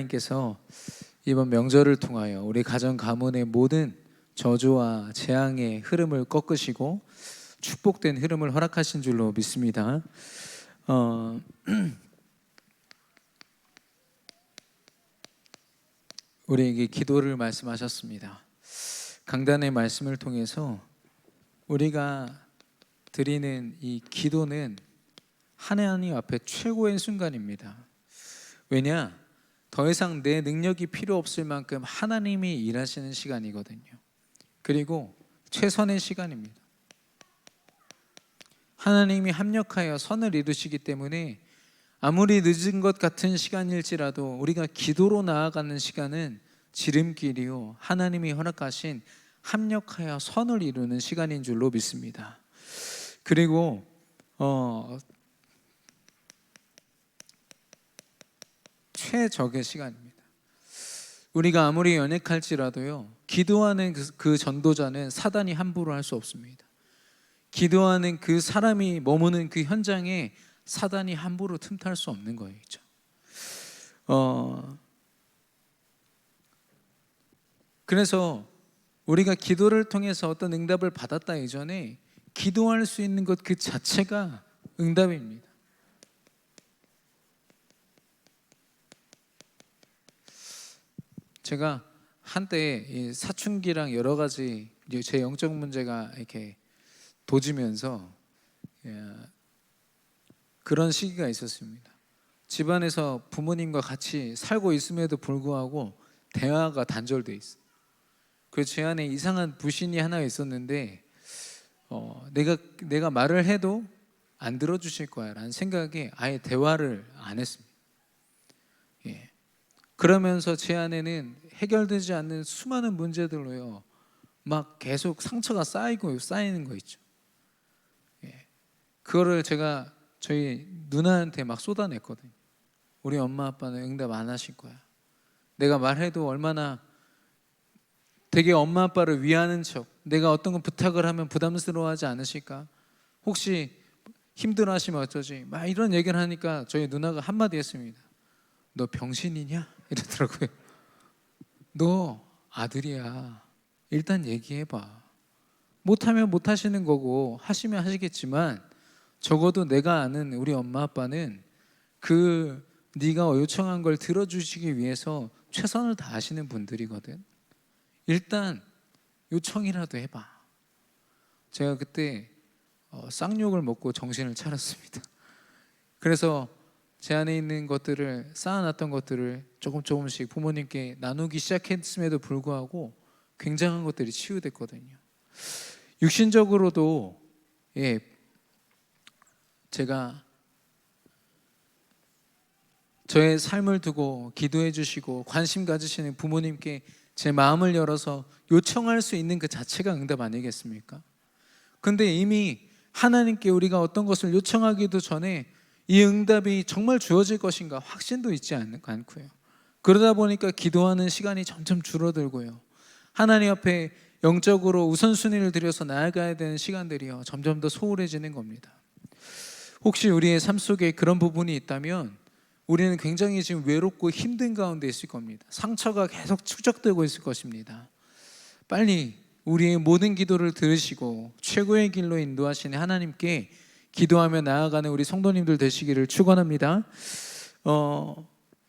하나님께서 이번 명절을 통하여 우리 가정 가문의 모든 저주와 재앙의 흐름을 꺾으시고 축복된 흐름을 허락하신 줄로 믿습니다. 우리에게 기도를 말씀하셨습니다. 강단의 말씀을 통해서 우리가 드리는 이 기도는 하나님 앞에 최고의 순간입니다. 왜냐? 더 이상 내 능력이 필요 없을 만큼 하나님이 일하시는 시간이거든요. 그리고 최선의 시간입니다. 하나님이 합력하여 선을 이루시기 때문에 아무리 늦은 것 같은 시간일지라도 우리가 기도로 나아가는 시간은 지름길이요 하나님이 허락하신 합력하여 선을 이루는 시간인 줄로 믿습니다. 그리고 최적의 시간입니다. 우리가 아무리 연약할지라도요 기도하는 그 전도자는 사단이 함부로 할 수 없습니다. 기도하는 그 사람이 머무는 그 현장에 사단이 함부로 틈탈 수 없는 거죠. 그래서 우리가 기도를 통해서 어떤 응답을 받았다 이전에 기도할 수 있는 것 그 자체가 응답입니다. 제가 한때 사춘기랑 여러 가지 제 영적 문제가 이렇게 도지면서 그런 시기가 있었습니다. 집안에서 부모님과 같이 살고 있음에도 불구하고 대화가 단절돼 있어요. 그래서 제 안에 이상한 불신이 하나 있었는데 내가 말을 해도 안 들어주실 거야 라는 생각에 아예 대화를 안 했습니다. 그러면서 제 안에는 해결되지 않는 수많은 문제들로요 막 계속 상처가 쌓이는 거 있죠. 그거를 제가 저희 누나한테 막 쏟아냈거든요. 우리 엄마 아빠는 응답 안 하실 거야. 내가 말해도 얼마나 되게 엄마 아빠를 위하는 척, 내가 어떤 거 부탁을 하면 부담스러워하지 않으실까? 혹시 힘들어하시면 어쩌지? 막 이런 얘기를 하니까 저희 누나가 한마디 했습니다. 너 병신이냐? 이러더라고요. 너 아들이야. 일단 얘기해봐. 못하면 못하시는 거고 하시면 하시겠지만 적어도 내가 아는 우리 엄마 아빠는 네가 요청한 걸 들어주시기 위해서 최선을 다하시는 분들이거든. 일단 요청이라도 해봐. 제가 그때 쌍욕을 먹고 정신을 차렸습니다. 그래서 제 안에 있는 것들을 쌓아놨던 것들을 조금씩 부모님께 나누기 시작했음에도 불구하고 굉장한 것들이 치유됐거든요. 육신적으로도 제가 저의 삶을 두고 기도해 주시고 관심 가지시는 부모님께 제 마음을 열어서 요청할 수 있는 그 자체가 응답 아니겠습니까? 근데 이미 하나님께 우리가 어떤 것을 요청하기도 전에 이 응답이 정말 주어질 것인가 확신도 있지 않고요. 그러다 보니까 기도하는 시간이 점점 줄어들고요. 하나님 앞에 영적으로 우선순위를 들여서 나아가야 되는 시간들이요 점점 더 소홀해지는 겁니다. 혹시 우리의 삶 속에 그런 부분이 있다면 우리는 굉장히 지금 외롭고 힘든 가운데 있을 겁니다. 상처가 계속 축적되고 있을 것입니다. 빨리 우리의 모든 기도를 들으시고 최고의 길로 인도하시는 하나님께 기도하며 나아가는 우리 성도님들 되시기를 축원합니다.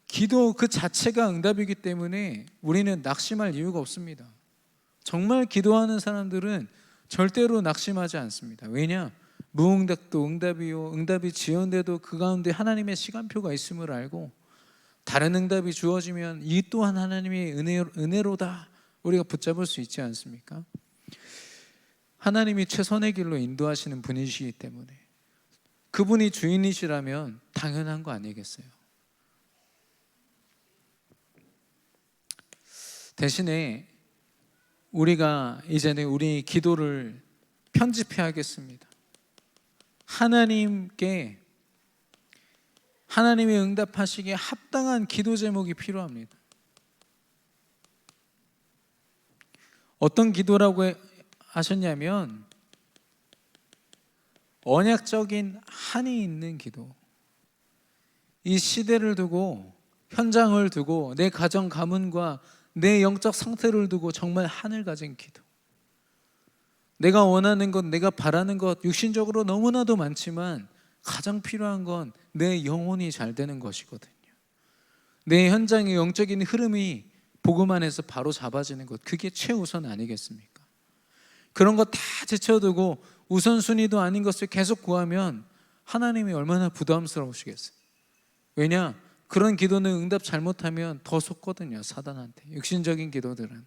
기도 그 자체가 응답이기 때문에 우리는 낙심할 이유가 없습니다. 정말 기도하는 사람들은 절대로 낙심하지 않습니다. 왜냐? 무응답도 응답이요 응답이 지연돼도 그 가운데 하나님의 시간표가 있음을 알고 다른 응답이 주어지면 이 또한 하나님의 은혜로다 우리가 붙잡을 수 있지 않습니까? 하나님이 최선의 길로 인도하시는 분이시기 때문에 그분이 주인이시라면 당연한 거 아니겠어요? 대신에 우리가 이제는 우리 기도를 편집해야겠습니다. 하나님께 하나님이 응답하시기에 합당한 기도 제목이 필요합니다. 어떤 기도라고 하셨냐면 언약적인 한이 있는 기도. 이 시대를 두고 현장을 두고 내 가정 가문과 내 영적 상태를 두고 정말 하늘 가진 기도. 내가 원하는 것, 내가 바라는 것 육신적으로 너무나도 많지만 가장 필요한 건 내 영혼이 잘 되는 것이거든요. 내 현장의 영적인 흐름이 복음 안에서 바로 잡아지는 것, 그게 최우선 아니겠습니까? 그런 거 다 제쳐두고 우선순위도 아닌 것을 계속 구하면 하나님이 얼마나 부담스러우시겠어요. 왜냐? 그런 기도는 응답 잘못하면 더 속거든요, 사단한테. 육신적인 기도들은.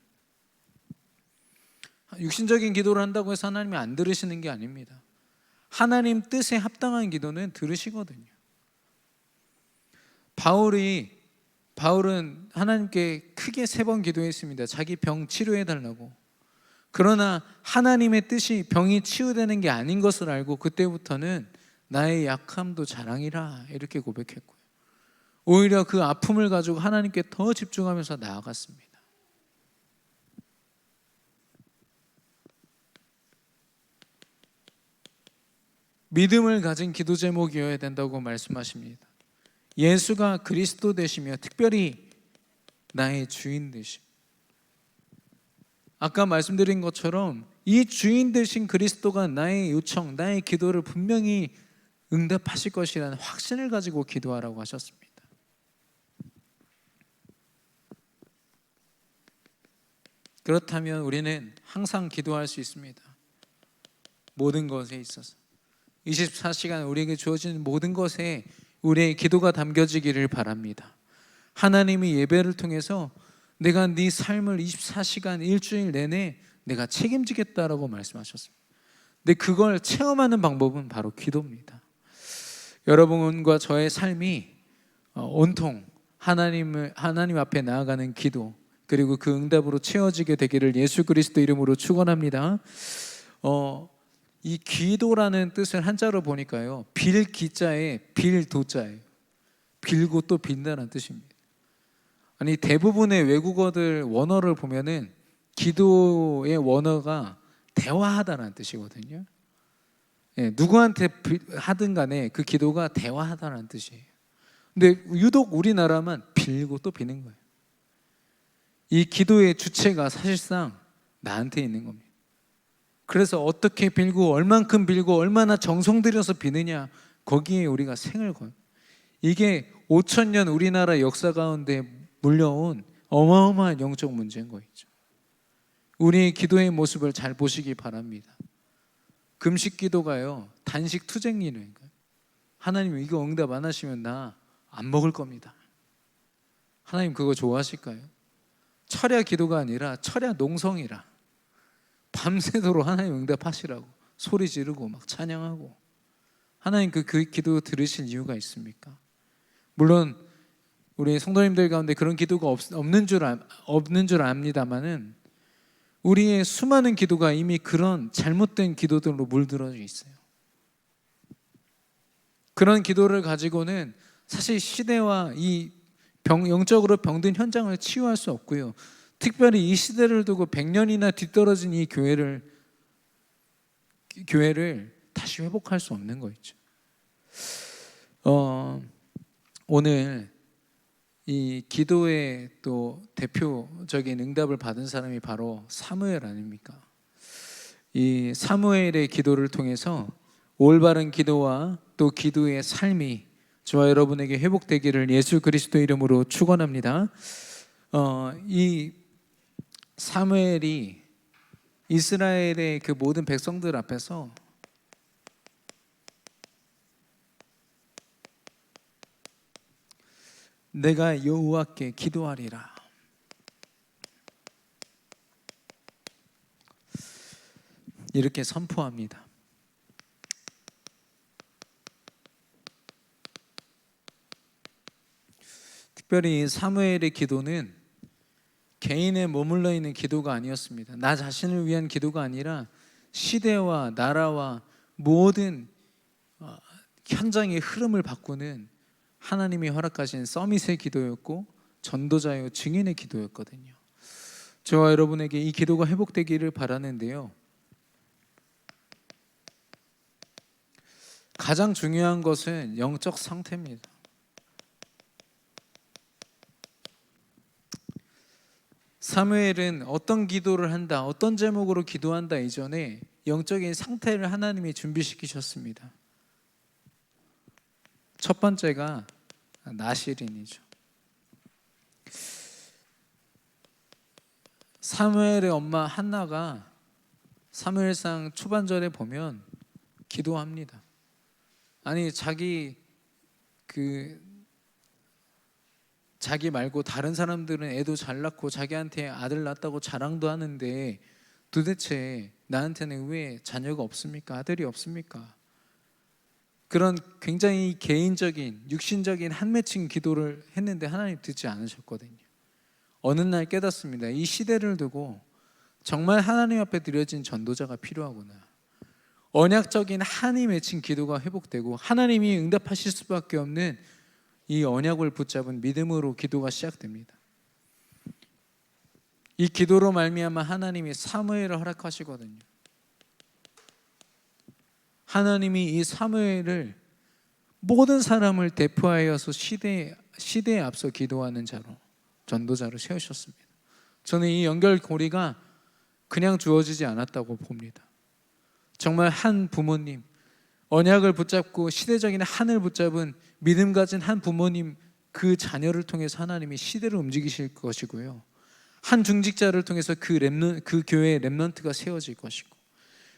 육신적인 기도를 한다고 해서 하나님이 안 들으시는 게 아닙니다. 하나님 뜻에 합당한 기도는 들으시거든요. 바울은 하나님께 크게 3번 기도했습니다. 자기 병 치료해 달라고. 그러나 하나님의 뜻이 병이 치유되는 게 아닌 것을 알고 그때부터는 나의 약함도 자랑이라 이렇게 고백했고요. 오히려 그 아픔을 가지고 하나님께 더 집중하면서 나아갔습니다. 믿음을 가진 기도 제목이어야 된다고 말씀하십니다. 예수가 그리스도 되시며 특별히 나의 주인 되심. 아까 말씀드린 것처럼 이 주인 되신 그리스도가 나의 요청, 나의 기도를 분명히 응답하실 것이라는 확신을 가지고 기도하라고 하셨습니다. 그렇다면 우리는 항상 기도할 수 있습니다. 모든 것에 있어서 24시간 우리에게 주어진 모든 것에 우리의 기도가 담겨지기를 바랍니다. 하나님이 예배를 통해서 내가 네 삶을 24시간 일주일 내내 내가 책임지겠다라고 말씀하셨습니다. 근데 그걸 체험하는 방법은 바로 기도입니다. 여러분과 저의 삶이 온통 하나님 앞에 나아가는 기도, 그리고 그 응답으로 채워지게 되기를 예수 그리스도 이름으로 축원합니다. 이 기도라는 뜻을 한자로 보니까요, 빌기자에 빌도자예요. 빌고 또 빈다는 뜻입니다. 아니, 대부분의 외국어들 원어를 보면은 기도의 원어가 대화하다는 뜻이거든요. 예, 누구한테 하든 간에 그 기도가 대화하다는 뜻이에요. 근데 유독 우리나라만 빌고 또 비는 거예요. 이 기도의 주체가 사실상 나한테 있는 겁니다. 그래서 어떻게 빌고 얼만큼 빌고 얼마나 정성 들여서 비느냐, 거기에 우리가 생을 거요. 이게 5,000년 우리나라 역사 가운데 물려온 어마어마한 영적 문제인 거죠. 우리의 기도의 모습을 잘 보시기 바랍니다. 금식 기도가요, 단식 투쟁이니까요. 하나님 이거 응답 안 하시면 나 안 먹을 겁니다. 하나님 그거 좋아하실까요? 철야 기도가 아니라 철야 농성이라. 밤새도록 하나님 응답하시라고 소리 지르고 막 찬양하고. 하나님 그 기도 들으실 이유가 있습니까? 물론 우리 성도님들 가운데 그런 기도가 없는 줄 압니다만은 우리의 수많은 기도가 이미 그런 잘못된 기도들로 물들어져 있어요. 그런 기도를 가지고는 사실 시대와 이 영적으로 병든 현장을 치유할 수 없고요. 특별히 이 시대를 두고 100년이나 뒤떨어진 이 교회를 다시 회복할 수 없는 거 있죠. 오늘 이 기도의 또 대표적인 응답을 받은 사람이 바로 사무엘 아닙니까? 이 사무엘의 기도를 통해서 올바른 기도와 또 기도의 삶이 저와 여러분에게 회복되기를 예수 그리스도 이름으로 축원합니다. 이 사무엘이 이스라엘의 그 모든 백성들 앞에서 내가 여호와께 기도하리라, 이렇게 선포합니다. 특별히 사무엘의 기도는 개인에 머물러 있는 기도가 아니었습니다. 나 자신을 위한 기도가 아니라 시대와 나라와 모든 현장의 흐름을 바꾸는 하나님이 허락하신 서밋의 기도였고 전도자요 증인의 기도였거든요. 저와 여러분에게 이 기도가 회복되기를 바라는데요, 가장 중요한 것은 영적 상태입니다. 사무엘은 어떤 기도를 한다, 어떤 제목으로 기도한다 이전에 영적인 상태를 하나님이 준비시키셨습니다. 첫 번째가 나실인이죠. 사무엘의 엄마 한나가 사무엘상 초반절에 보면 기도합니다. 아니 자기 말고 다른 사람들은 애도 잘 낳고 자기한테 아들 낳았다고 자랑도 하는데 도대체 나한테는 왜 자녀가 없습니까? 아들이 없습니까? 그런 굉장히 개인적인 육신적인 한 맺힌 기도를 했는데 하나님 듣지 않으셨거든요. 어느 날 깨닫습니다. 이 시대를 두고 정말 하나님 앞에 드려진 전도자가 필요하구나. 언약적인 한이 맺힌 기도가 회복되고 하나님이 응답하실 수밖에 없는 이 언약을 붙잡은 믿음으로 기도가 시작됩니다. 이 기도로 말미암아 하나님이 사무엘을 허락하시거든요. 하나님이 이 사무엘을 모든 사람을 대표하여서 시대에 앞서 기도하는 자로, 전도자로 세우셨습니다. 저는 이 연결고리가 그냥 주어지지 않았다고 봅니다. 정말 한 부모님, 언약을 붙잡고 시대적인 한을 붙잡은 믿음 가진 한 부모님, 그 자녀를 통해서 하나님이 시대를 움직이실 것이고요. 한 중직자를 통해서 그 교회의 렘넌트가 세워질 것이고,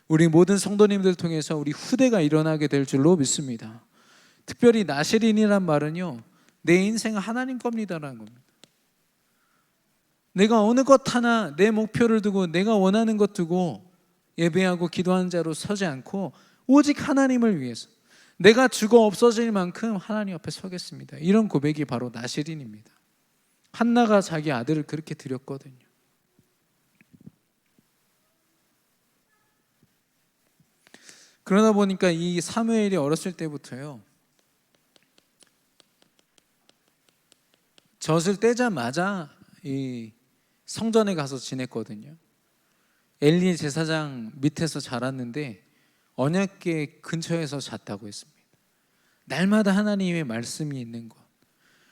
우리 모든 성도님들 통해서 우리 후대가 일어나게 될 줄로 믿습니다. 특별히 나실인이란 말은요, 내 인생은 하나님 겁니다라는 겁니다. 내가 어느 것 하나 내 목표를 두고 내가 원하는 것 두고 예배하고 기도하는 자로 서지 않고 오직 하나님을 위해서 내가 죽어 없어질 만큼 하나님 앞에 서겠습니다. 이런 고백이 바로 나실인입니다. 한나가 자기 아들을 그렇게 드렸거든요. 그러다 보니까 이 사무엘이 어렸을 때부터요, 젖을 떼자마자 이 성전에 가서 지냈거든요. 엘리 제사장 밑에서 자랐는데 언약궤 근처에서 잤다고 했습니다. 날마다 하나님의 말씀이 있는 곳,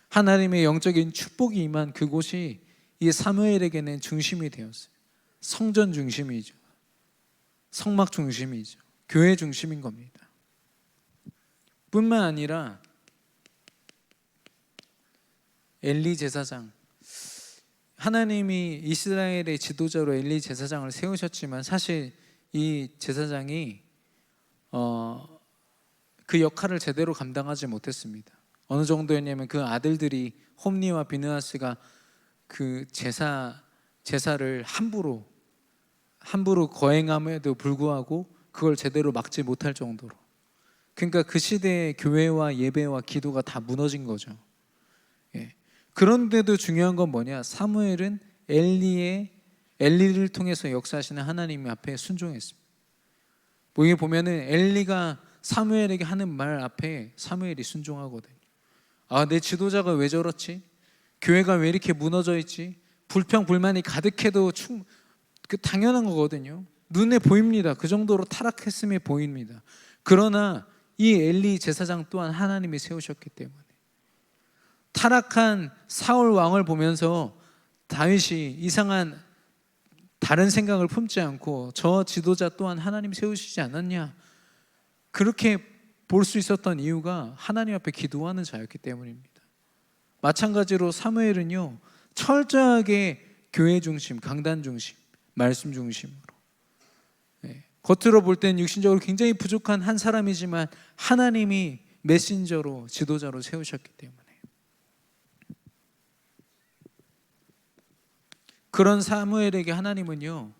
하나님의 영적인 축복이 임한 그곳이 이 사무엘에게는 중심이 되었어요. 성전 중심이죠. 성막 중심이죠. 교회 중심인 겁니다. 뿐만 아니라 엘리 제사장, 하나님이 이스라엘의 지도자로 엘리 제사장을 세우셨지만 사실 이 제사장이 그 역할을 제대로 감당하지 못했습니다. 어느 정도였냐면 그 아들들이 홈니와 비느하스가 그 제사를 함부로 거행함에도 불구하고 그걸 제대로 막지 못할 정도로, 그러니까 그 시대의 교회와 예배와 기도가 다 무너진 거죠. 예. 그런데도 중요한 건 뭐냐? 사무엘은 엘리를 통해서 역사하시는 하나님 앞에 순종했습니다. 여기 보면은 엘리가 사무엘에게 하는 말 앞에 사무엘이 순종하거든요. 아, 내 지도자가 왜 저렇지? 교회가 왜 이렇게 무너져 있지? 불평 불만이 가득해도 당연한 거거든요. 눈에 보입니다. 그 정도로 타락했음에 보입니다. 그러나 이 엘리 제사장 또한 하나님이 세우셨기 때문에 타락한 사울 왕을 보면서 다윗이 이상한 다른 생각을 품지 않고 저 지도자 또한 하나님 세우시지 않았냐, 그렇게 볼 수 있었던 이유가 하나님 앞에 기도하는 자였기 때문입니다. 마찬가지로 사무엘은요, 철저하게 교회 중심, 강단 중심, 말씀 중심으로, 겉으로 볼 땐 육신적으로 굉장히 부족한 한 사람이지만 하나님이 메신저로 지도자로 세우셨기 때문에 그런 사무엘에게 하나님은요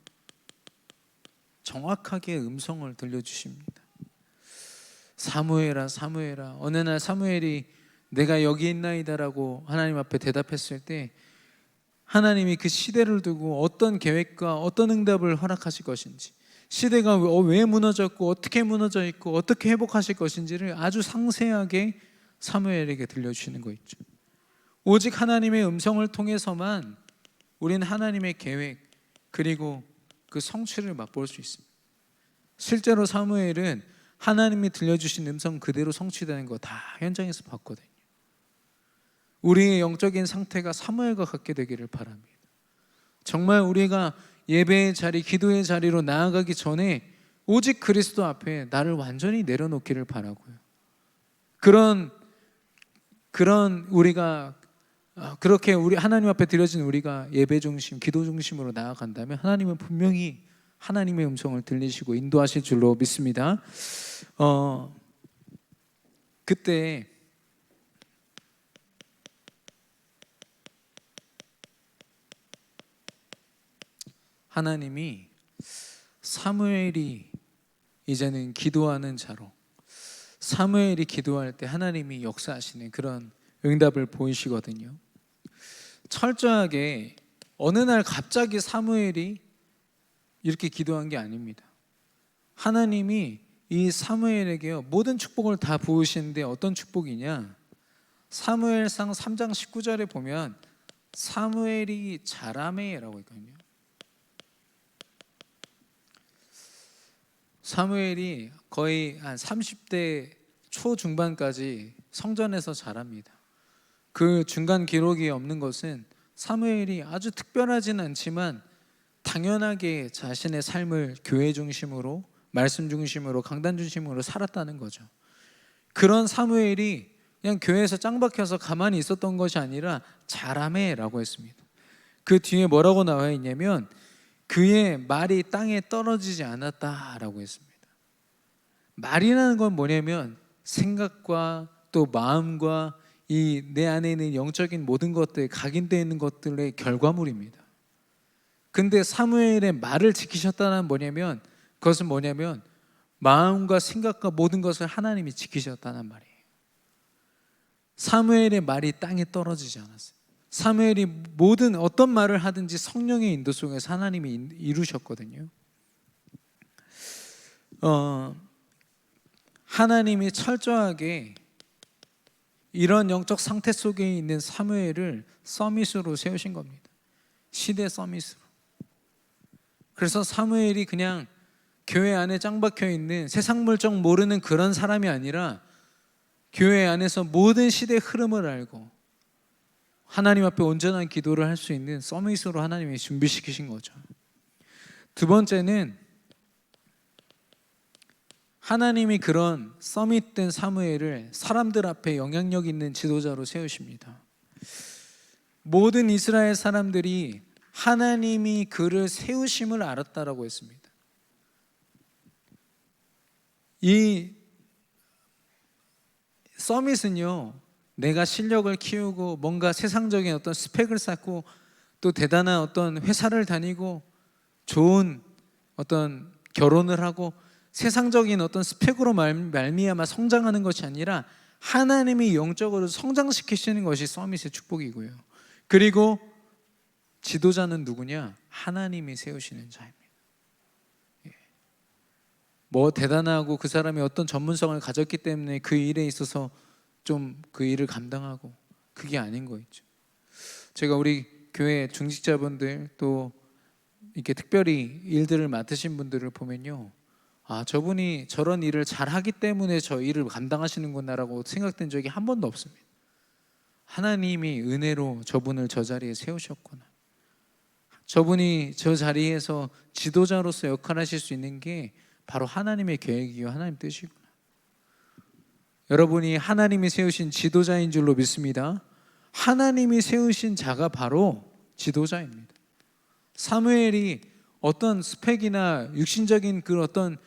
정확하게 음성을 들려주십니다. 사무엘아 사무엘아. 어느 날 사무엘이 내가 여기 있나이다라고 하나님 앞에 대답했을 때 하나님이 그 시대를 두고 어떤 계획과 어떤 응답을 허락하실 것인지, 시대가 왜 무너졌고 어떻게 무너져 있고 어떻게 회복하실 것인지를 아주 상세하게 사무엘에게 들려주시는 거 있죠. 오직 하나님의 음성을 통해서만 우리는 하나님의 계획 그리고 그 성취를 맛볼 수 있습니다. 실제로 사무엘은 하나님이 들려주신 음성 그대로 성취되는 거 다 현장에서 봤거든요. 우리의 영적인 상태가 사무엘과 같게 되기를 바랍니다. 정말 우리가 예배의 자리, 기도의 자리로 나아가기 전에 오직 그리스도 앞에 나를 완전히 내려놓기를 바라고요. 그런 우리가 그렇게 우리 하나님 앞에 드려진 우리가 예배 중심, 기도 중심으로 나아간다면 하나님은 분명히 하나님의 음성을 들리시고 인도하실 줄로 믿습니다. 그때 하나님이 사무엘이 이제는 기도하는 자로, 사무엘이 기도할 때 하나님이 역사하시는 그런 응답을 보이시거든요. 철저하게 어느 날 갑자기 사무엘이 이렇게 기도한 게 아닙니다. 하나님이 이 사무엘에게 모든 축복을 다 부으시는데 어떤 축복이냐? 사무엘상 3장 19절에 보면 사무엘이 자라매라고 있거든요. 사무엘이 거의 한 30대 초중반까지 성전에서 자랍니다. 그 중간 기록이 없는 것은 사무엘이 아주 특별하진 않지만 당연하게 자신의 삶을 교회 중심으로, 말씀 중심으로, 강단 중심으로 살았다는 거죠. 그런 사무엘이 그냥 교회에서 짱 박혀서 가만히 있었던 것이 아니라 자라매라고 했습니다. 그 뒤에 뭐라고 나와 있냐면 그의 말이 땅에 떨어지지 않았다라고 했습니다. 말이라는 건 뭐냐면 생각과 또 마음과 이 내 안에 있는 영적인 모든 것들, 각인되어 있는 것들의 결과물입니다. 근데 사무엘의 말을 지키셨다는 뭐냐면 그것은 뭐냐면 마음과 생각과 모든 것을 하나님이 지키셨다는 말이에요. 사무엘의 말이 땅에 떨어지지 않았어요. 사무엘이 모든 어떤 말을 하든지 성령의 인도 속에서 하나님이 이루셨거든요. 하나님이 철저하게 이런 영적 상태 속에 있는 사무엘을 서밋으로 세우신 겁니다. 시대 서밋으로. 그래서 사무엘이 그냥 교회 안에 짱 박혀 있는 세상 물정 모르는 그런 사람이 아니라 교회 안에서 모든 시대의 흐름을 알고 하나님 앞에 온전한 기도를 할 수 있는 서밋으로 하나님이 준비시키신 거죠. 두 번째는 하나님이 그런 서밋된 사무엘을 사람들 앞에 영향력 있는 지도자로 세우십니다. 모든 이스라엘 사람들이 하나님이 그를 세우심을 알았다라고 했습니다. 이 서밋은요, 내가 실력을 키우고 뭔가 세상적인 어떤 스펙을 쌓고 또 대단한 어떤 회사를 다니고 좋은 어떤 결혼을 하고 세상적인 어떤 스펙으로 말미암아 성장하는 것이 아니라 하나님이 영적으로 성장시키시는 것이 서밋의 축복이고요. 그리고 지도자는 누구냐? 하나님이 세우시는 자입니다. 뭐 대단하고 그 사람이 어떤 전문성을 가졌기 때문에 그 일에 있어서 좀 그 일을 감당하고, 그게 아닌 거 있죠. 제가 우리 교회 중직자분들 또 이렇게 특별히 일들을 맡으신 분들을 보면요, 아, 저분이 저런 일을 잘하기 때문에 저 일을 감당하시는구나라고 생각된 적이 한 번도 없습니다. 하나님이 은혜로 저분을 저 자리에 세우셨구나, 저분이 저 자리에서 지도자로서 역할하실 수 있는 게 바로 하나님의 계획이요 하나님 뜻이구나. 여러분이 하나님이 세우신 지도자인 줄로 믿습니다. 하나님이 세우신 자가 바로 지도자입니다. 사무엘이 어떤 스펙이나 육신적인 그 어떤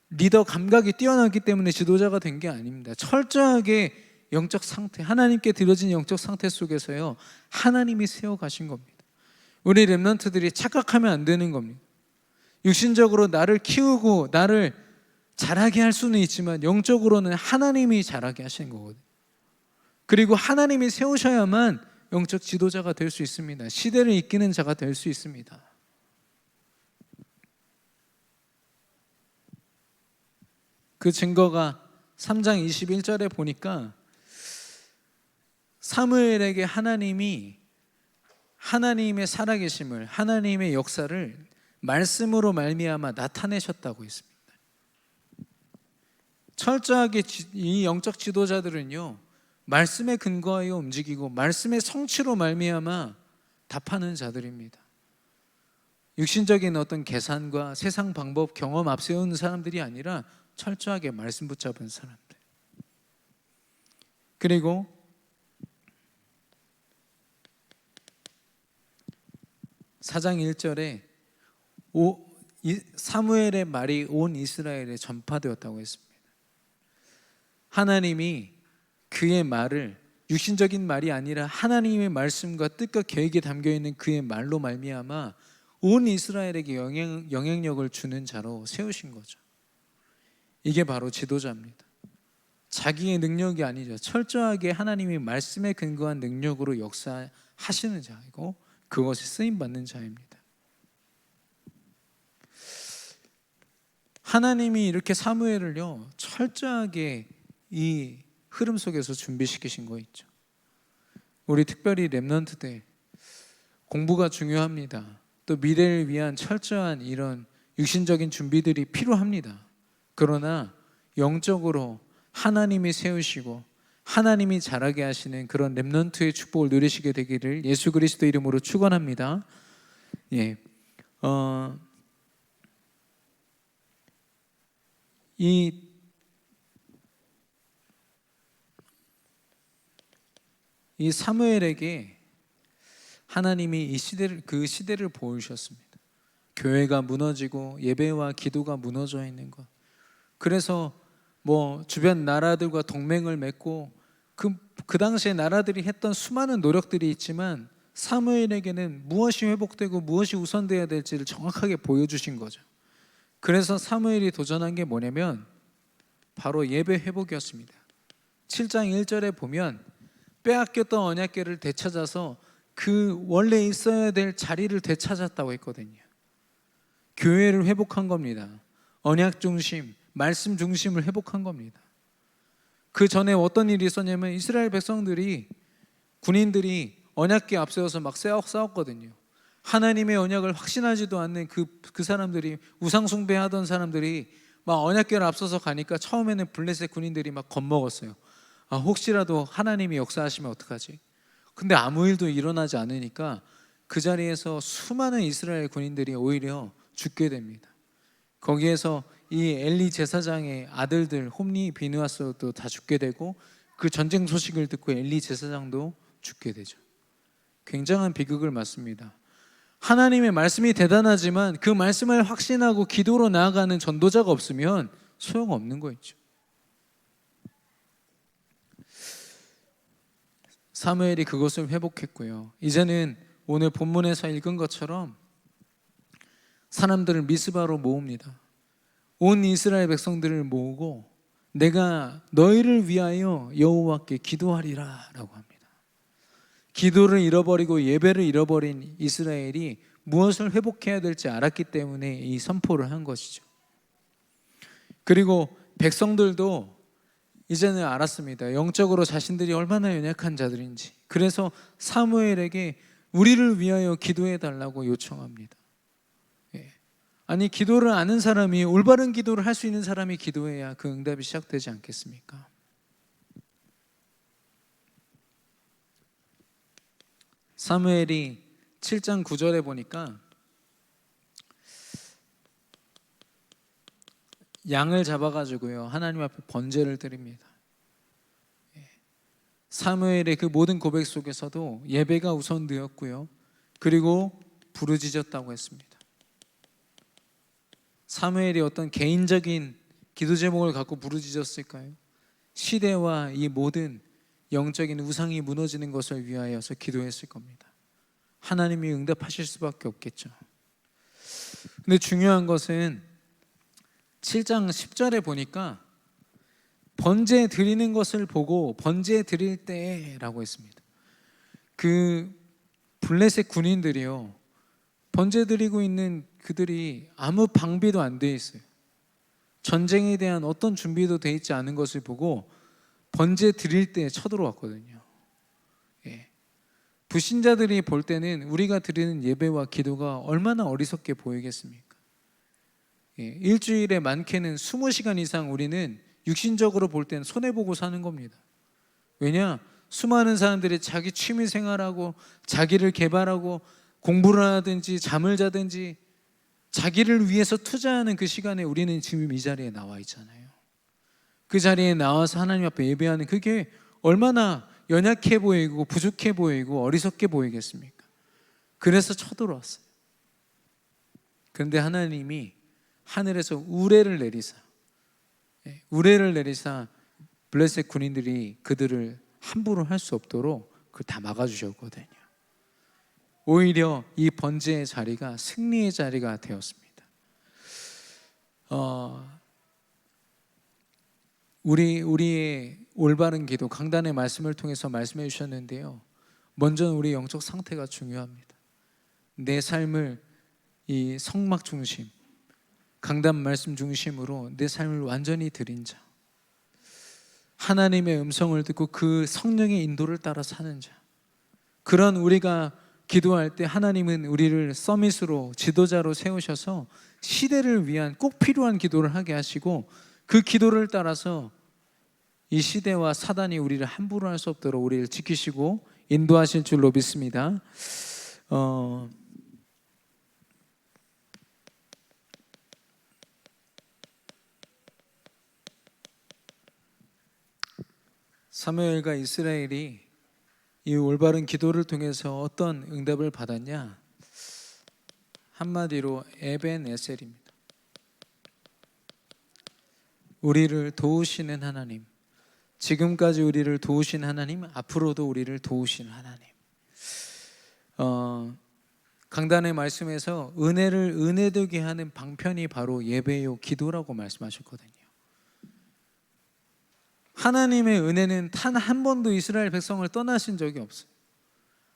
리더 감각이 뛰어나기 때문에 지도자가 된 게 아닙니다. 철저하게 영적 상태, 하나님께 드려진 영적 상태 속에서요, 하나님이 세워가신 겁니다. 우리 렘넌트들이 착각하면 안 되는 겁니다. 육신적으로 나를 키우고 나를 잘하게 할 수는 있지만 영적으로는 하나님이 잘하게 하시는 거거든요. 그리고 하나님이 세우셔야만 영적 지도자가 될 수 있습니다. 시대를 이끄는 자가 될 수 있습니다. 그 증거가 3장 21절에 보니까 사무엘에게 하나님이 하나님의 살아계심을, 하나님의 역사를 말씀으로 말미암아 나타내셨다고 했습니다. 철저하게 이 영적 지도자들은요, 말씀에 근거하여 움직이고 말씀의 성취로 말미암아 답하는 자들입니다. 육신적인 어떤 계산과 세상 방법, 경험 앞세우는 사람들이 아니라 철저하게 말씀 붙잡은 사람들. 그리고 4장 1절에 사무엘의 말이 온 이스라엘에 전파되었다고 했습니다. 하나님이 그의 말을, 육신적인 말이 아니라 하나님의 말씀과 뜻과 계획이 담겨있는 그의 말로 말미암아 온 이스라엘에게 영향력을 주는 자로 세우신 거죠. 이게 바로 지도자입니다. 자기의 능력이 아니죠. 철저하게 하나님의 말씀에 근거한 능력으로 역사하시는 자이고 그것이 쓰임받는 자입니다. 하나님이 이렇게 사무엘을요 철저하게 이 흐름 속에서 준비시키신 거 있죠. 우리 특별히 렘넌트 때 공부가 중요합니다. 또 미래를 위한 철저한 이런 육신적인 준비들이 필요합니다. 그러나 영적으로 하나님이 세우시고 하나님이 자라게 하시는 그런 렘넌트의 축복을 누리시게 되기를 예수 그리스도 이름으로 축원합니다. 예, 이 사무엘에게 하나님이 그 시대를 보여주셨습니다. 교회가 무너지고 예배와 기도가 무너져 있는 것. 그래서 주변 나라들과 동맹을 맺고 그 당시에 나라들이 했던 수많은 노력들이 있지만 사무엘에게는 무엇이 회복되고 무엇이 우선되어야 될지를 정확하게 보여주신 거죠. 그래서 사무엘이 도전한 게 뭐냐면 바로 예배 회복이었습니다. 7장 1절에 보면 빼앗겼던 언약궤를 되찾아서 그 원래 있어야 될 자리를 되찾았다고 했거든요. 교회를 회복한 겁니다. 언약 중심, 말씀 중심을 회복한 겁니다. 그 전에 어떤 일이 있었냐면 이스라엘 백성들이, 군인들이 언약궤 앞세워서 막 싸웠거든요. 하나님의 언약을 확신하지도 않는 그 사람들이, 우상 숭배하던 사람들이 막 언약궤를 앞서서 가니까 처음에는 블레셋 군인들이 막 겁먹었어요. 혹시라도 하나님이 역사하시면 어떡하지? 근데 아무 일도 일어나지 않으니까 그 자리에서 수많은 이스라엘 군인들이 오히려 죽게 됩니다. 거기에서 이 엘리 제사장의 아들들 홈니, 비느하스도 다 죽게 되고 그 전쟁 소식을 듣고 엘리 제사장도 죽게 되죠. 굉장한 비극을 맞습니다. 하나님의 말씀이 대단하지만 그 말씀을 확신하고 기도로 나아가는 전도자가 없으면 소용없는 거 있죠. 사무엘이 그것을 회복했고요. 이제는 오늘 본문에서 읽은 것처럼 사람들을 미스바로 모읍니다. 온 이스라엘 백성들을 모으고 내가 너희를 위하여 여호와께 기도하리라 라고 합니다. 기도를 잃어버리고 예배를 잃어버린 이스라엘이 무엇을 회복해야 될지 알았기 때문에 이 선포를 한 것이죠. 그리고 백성들도 이제는 알았습니다. 영적으로 자신들이 얼마나 연약한 자들인지. 그래서 사무엘에게 우리를 위하여 기도해 달라고 요청합니다. 아니, 기도를 아는 사람이, 올바른 기도를 할 수 있는 사람이 기도해야 그 응답이 시작되지 않겠습니까? 사무엘이 7장 9절에 보니까 양을 잡아가지고요 하나님 앞에 번제를 드립니다. 사무엘의 그 모든 고백 속에서도 예배가 우선되었고요, 그리고 부르짖었다고 했습니다. 사무엘이 어떤 개인적인 기도 제목을 갖고 부르짖었을까요? 시대와 이 모든 영적인 우상이 무너지는 것을 위하여서 기도했을 겁니다. 하나님이 응답하실 수밖에 없겠죠. 근데 중요한 것은 7장 10절에 보니까 번제 드리는 것을 보고 번제 드릴 때라고 했습니다. 그 블레셋 군인들이요, 번제 드리고 있는 그들이 아무 방비도 안 돼 있어요. 전쟁에 대한 어떤 준비도 돼 있지 않은 것을 보고 번제 드릴 때 쳐들어왔거든요. 불신자들이 볼 때는 우리가 드리는 예배와 기도가 얼마나 어리석게 보이겠습니까? 일주일에 많게는 20시간 이상 우리는 육신적으로 볼 때는 손해보고 사는 겁니다. 왜냐? 수많은 사람들이 자기 취미 생활하고 자기를 개발하고 공부를 하든지 잠을 자든지 자기를 위해서 투자하는 그 시간에 우리는 지금 이 자리에 나와 있잖아요. 그 자리에 나와서 하나님 앞에 예배하는 그게 얼마나 연약해 보이고 부족해 보이고 어리석게 보이겠습니까? 그래서 쳐들어왔어요. 그런데 하나님이 하늘에서 우레를 내리사 블레셋 군인들이 그들을 함부로 할 수 없도록 그걸 다 막아주셨거든요. 오히려 이 번제의 자리가 승리의 자리가 되었습니다. 우리의 올바른 기도, 강단의 말씀을 통해서 말씀해 주셨는데요. 먼저 우리 영적 상태가 중요합니다. 내 삶을 이 성막 중심, 강단 말씀 중심으로 내 삶을 완전히 드린 자, 하나님의 음성을 듣고 그 성령의 인도를 따라 사는 자, 그런 우리가 기도할 때 하나님은 우리를 서밋으로 지도자로 세우셔서 시대를 위한 꼭 필요한 기도를 하게 하시고 그 기도를 따라서 이 시대와 사단이 우리를 함부로 할 수 없도록 우리를 지키시고 인도하실 줄로 믿습니다. 사무엘과 이스라엘이 이 올바른 기도를 통해서 어떤 응답을 받았냐? 한마디로 에벤에셀입니다. 우리를 도우시는 하나님, 지금까지 우리를 도우신 하나님, 앞으로도 우리를 도우신 하나님. 강단의 말씀에서 은혜를 은혜되게 하는 방편이 바로 예배요 기도라고 말씀하셨거든요. 하나님의 은혜는 단 한 번도 이스라엘 백성을 떠나신 적이 없어요.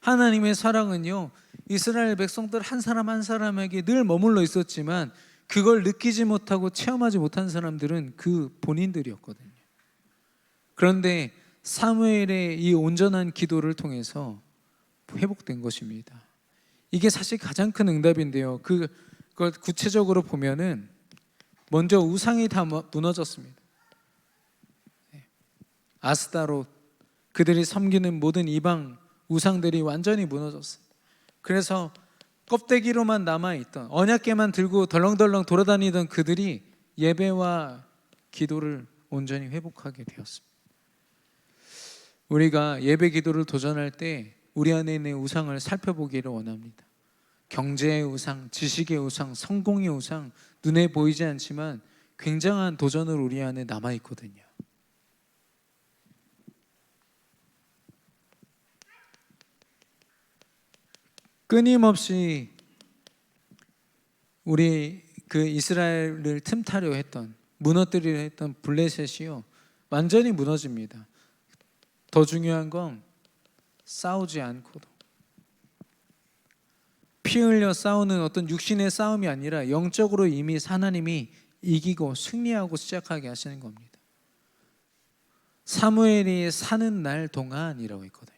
하나님의 사랑은요, 이스라엘 백성들 한 사람 한 사람에게 늘 머물러 있었지만 그걸 느끼지 못하고 체험하지 못한 사람들은 그 본인들이었거든요. 그런데 사무엘의 이 온전한 기도를 통해서 회복된 것입니다. 이게 사실 가장 큰 응답인데요. 그걸 구체적으로 보면은 먼저 우상이 다 무너졌습니다. 아스타롯, 그들이 섬기는 모든 이방 우상들이 완전히 무너졌어요. 그래서 껍데기로만 남아있던, 언약궤만 들고 덜렁덜렁 돌아다니던 그들이 예배와 기도를 온전히 회복하게 되었습니다. 우리가 예배 기도를 도전할 때 우리 안에 있는 우상을 살펴보기를 원합니다. 경제의 우상, 지식의 우상, 성공의 우상, 눈에 보이지 않지만 굉장한 도전을 우리 안에 남아있거든요. 끊임없이 우리 그 이스라엘을 틈타려 했던, 무너뜨리려 했던 블레셋이요, 완전히 무너집니다. 더 중요한 건 싸우지 않고도, 피 흘려 싸우는 어떤 육신의 싸움이 아니라 영적으로 이미 하나님이 이기고 승리하고 시작하게 하시는 겁니다. 사무엘이 사는 날 동안이라고 했거든요.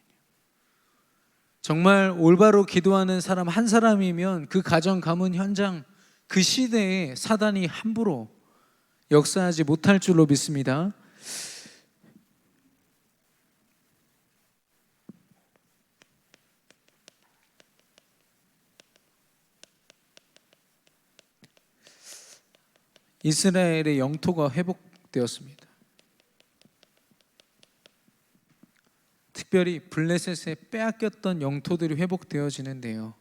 정말 올바로 기도하는 사람 한 사람이면 그 가정, 가문, 현장, 그 시대에 사단이 함부로 역사하지 못할 줄로 믿습니다. 이스라엘의 영토가 회복되었습니다. 특별히 블레셋에 빼앗겼던 영토들이 회복되어지는데요,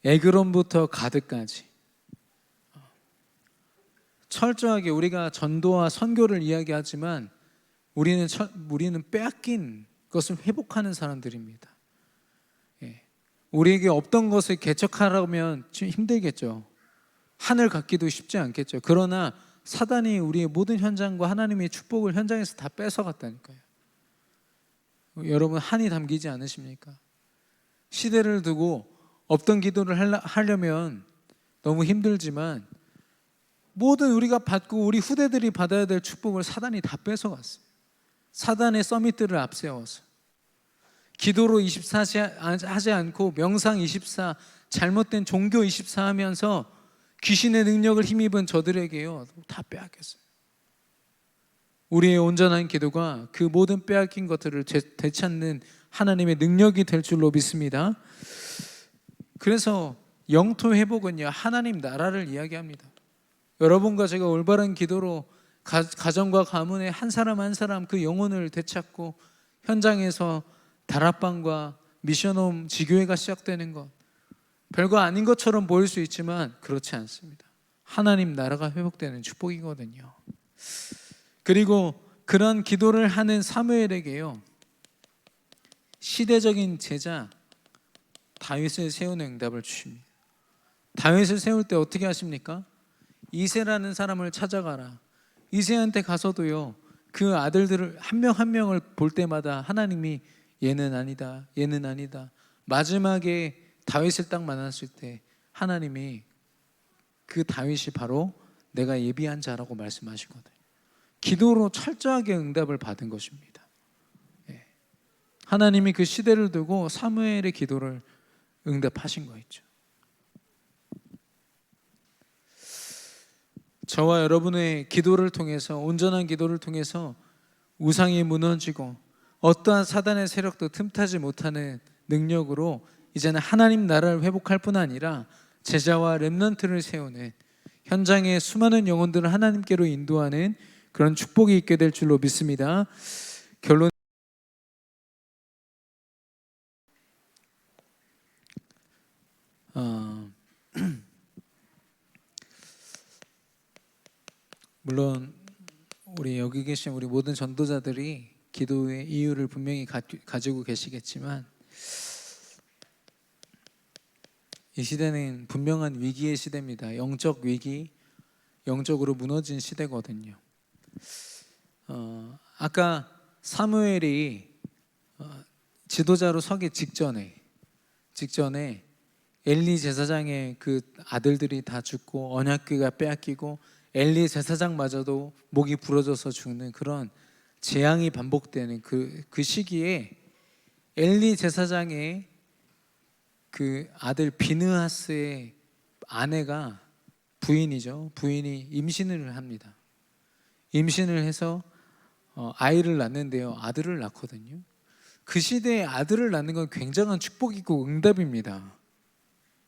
에그론부터 가드까지 철저하게 우리가 전도와 선교를 이야기하지만 우리는 빼앗긴 것을 회복하는 사람들입니다. 우리에게 없던 것을 개척하려면 좀 힘들겠죠. 하늘 갖기도 쉽지 않겠죠. 그러나 사단이 우리의 모든 현장과 하나님의 축복을 현장에서 다 뺏어갔다니까요. 여러분, 한이 담기지 않으십니까? 시대를 두고 없던 기도를 하려면 너무 힘들지만 모든 우리가 받고 우리 후대들이 받아야 될 축복을 사단이 다 뺏어갔어요. 사단의 서밋들을 앞세워서 기도로 24시 하지 않고 명상 24, 잘못된 종교 24 하면서 귀신의 능력을 힘입은 저들에게요, 다 빼앗겼어요. 우리의 온전한 기도가 그 모든 빼앗긴 것들을 되찾는 하나님의 능력이 될 줄로 믿습니다. 그래서 영토 회복은요, 하나님 나라를 이야기합니다. 여러분과 제가 올바른 기도로 가정과 가문의 한 사람 한 사람 그 영혼을 되찾고 현장에서 다락방과 미션홈 지교회가 시작되는 것, 별거 아닌 것처럼 보일 수 있지만 그렇지 않습니다. 하나님 나라가 회복되는 축복이거든요. 그리고 그런 기도를 하는 사무엘에게요, 시대적인 제자 다윗을 세우는 응답을 주십니다. 다윗을 세울 때 어떻게 하십니까? 이새라는 사람을 찾아가라. 이새한테 가서도요, 그 아들들을 한 명 한 명을 볼 때마다 하나님이 얘는 아니다, 얘는 아니다. 마지막에 다윗을 딱 만났을 때 하나님이 그 다윗이 바로 내가 예비한 자라고 말씀하시거든요. 기도로 철저하게 응답을 받은 것입니다. 하나님이 그 시대를 두고 사무엘의 기도를 응답하신 거 있죠. 저와 여러분의 기도를 통해서, 온전한 기도를 통해서 우상이 무너지고 어떠한 사단의 세력도 틈타지 못하는 능력으로 이제는 하나님 나라를 회복할 뿐 아니라 제자와 렘넌트를 세우는, 현장의 수많은 영혼들을 하나님께로 인도하는 그런 축복이 있게 될 줄로 믿습니다. 결론, 물론 우리 여기 계신 우리 모든 전도자들이 기도의 이유를 분명히 가지고 계시겠지만, 이 시대는 분명한 위기의 시대입니다. 영적 위기, 영적으로 무너진 시대거든요. 아까 사무엘이 지도자로 서기 직전에 엘리 제사장의 그 아들들이 다 죽고 언약궤가 빼앗기고 엘리 제사장마저도 목이 부러져서 죽는 그런 재앙이 반복되는 그 시기에 엘리 제사장의 그 아들 비느하스의 아내가 부인이 임신을 합니다. 임신을 해서 아이를 낳는데요, 아들을 낳거든요. 그 시대에 아들을 낳는 건 굉장한 축복이고 응답입니다.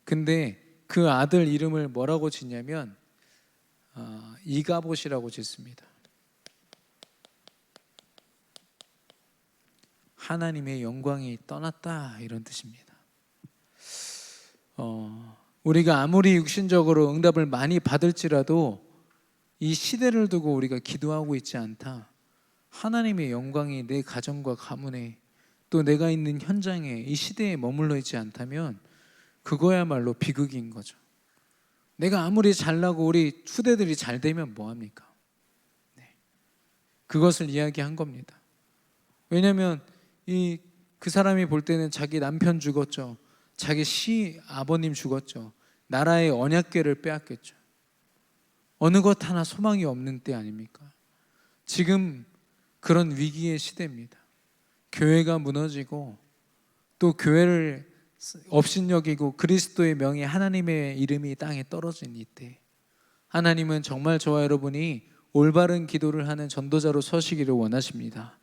근데 그 아들 이름을 뭐라고 짓냐면 이가봇이라고 짓습니다. 하나님의 영광이 떠났다, 이런 뜻입니다. 우리가 아무리 육신적으로 응답을 많이 받을지라도 이 시대를 두고 우리가 기도하고 있지 않다, 하나님의 영광이 내 가정과 가문에, 또 내가 있는 현장에, 이 시대에 머물러 있지 않다면 그거야말로 비극인 거죠. 내가 아무리 잘나고 우리 후대들이 잘 되면 뭐합니까? 그것을 이야기한 겁니다. 왜냐하면 그 사람이 볼 때는 자기 남편 죽었죠, 자기 아버님 죽었죠, 나라의 언약궤를 빼앗겼죠. 어느 것 하나 소망이 없는 때 아닙니까? 지금 그런 위기의 시대입니다. 교회가 무너지고 또 교회를 업신여기고 그리스도의 명예, 하나님의 이름이 땅에 떨어진 이때, 하나님은 정말 저와 여러분이 올바른 기도를 하는 전도자로 서시기를 원하십니다.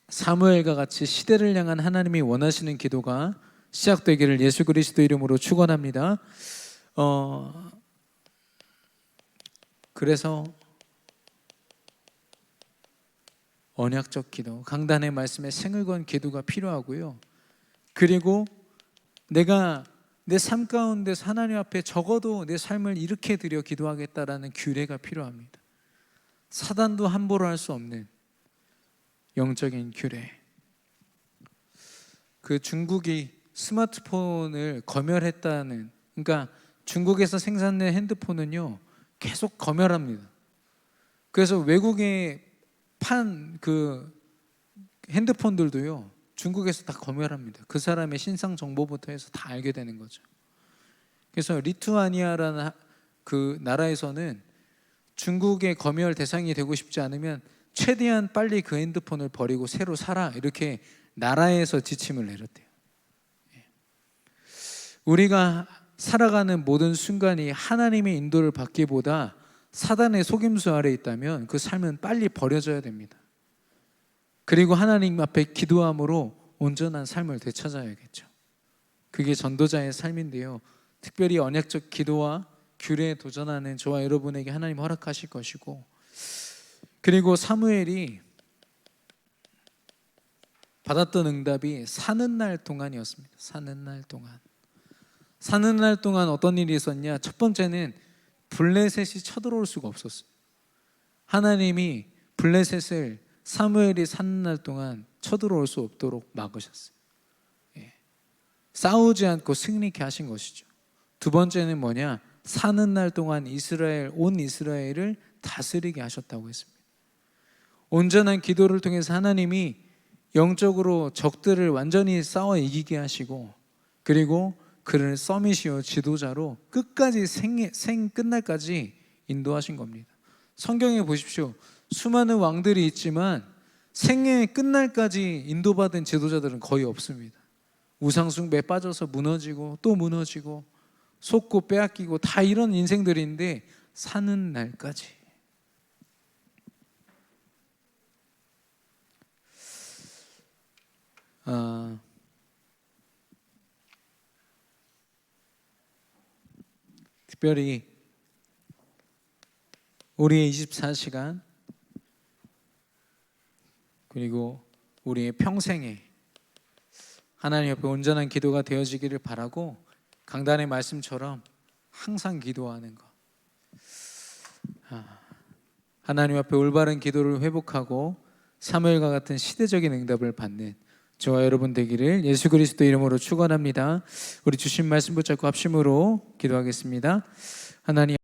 사무엘과 같이 시대를 향한 하나님이 원하시는 기도가 시작되기를 예수 그리스도 이름으로 축원합니다. 그래서 언약적 기도, 강단의 말씀에 생을 건 기도가 필요하고요. 그리고 내가 내 삶 가운데서 하나님 앞에 적어도 내 삶을 이렇게 드려 기도하겠다라는 규례가 필요합니다. 사단도 함부로 할 수 없는 영적인 규례. 그 중국이 스마트폰을 검열했다는, 그러니까 중국에서 생산된 핸드폰은요 계속 검열합니다. 그래서 외국에 판 그 핸드폰들도요 중국에서 다 검열합니다. 그 사람의 신상 정보부터 해서 다 알게 되는 거죠. 그래서 리투아니아라는 그 나라에서는 중국의 검열 대상이 되고 싶지 않으면 최대한 빨리 그 핸드폰을 버리고 새로 사라, 이렇게 나라에서 지침을 내렸대요. 우리가 살아가는 모든 순간이 하나님의 인도를 받기보다 사단의 속임수 아래 있다면 그 삶은 빨리 버려져야 됩니다. 그리고 하나님 앞에 기도함으로 온전한 삶을 되찾아야겠죠. 그게 전도자의 삶인데요. 특별히 언약적 기도와 규례에 도전하는 저와 여러분에게 하나님 허락하실 것이고, 그리고 사무엘이 받았던 응답이 사는 날 동안이었습니다. 사는 날 동안. 사는 날 동안 어떤 일이 있었냐? 첫 번째는 블레셋이 쳐들어올 수가 없었어요. 하나님이 블레셋을 사무엘이 사는 날 동안 쳐들어올 수 없도록 막으셨어요. 싸우지 않고 승리케 하신 것이죠. 두 번째는 뭐냐? 사는 날 동안 온 이스라엘을 다스리게 하셨다고 했습니다. 온전한 기도를 통해서 하나님이 영적으로 적들을 완전히 싸워 이기게 하시고, 그리고 그를 서밋이요 지도자로 끝까지 생 끝날까지 인도하신 겁니다. 성경에 보십시오. 수많은 왕들이 있지만 생애 끝날까지 인도받은 지도자들은 거의 없습니다. 우상숭배에 빠져서 무너지고 또 무너지고 속고 빼앗기고 다 이런 인생들인데 사는 날까지. 특별히 우리의 24시간 그리고 우리의 평생에 하나님 앞에 온전한 기도가 되어지기를 바라고, 강단의 말씀처럼 항상 기도하는 것, 하나님 앞에 올바른 기도를 회복하고 사무엘과 같은 시대적인 응답을 받는 저와 여러분 되기를 예수 그리스도 이름으로 축원합니다. 우리 주신 말씀 붙잡고 합심으로 기도하겠습니다. 하나님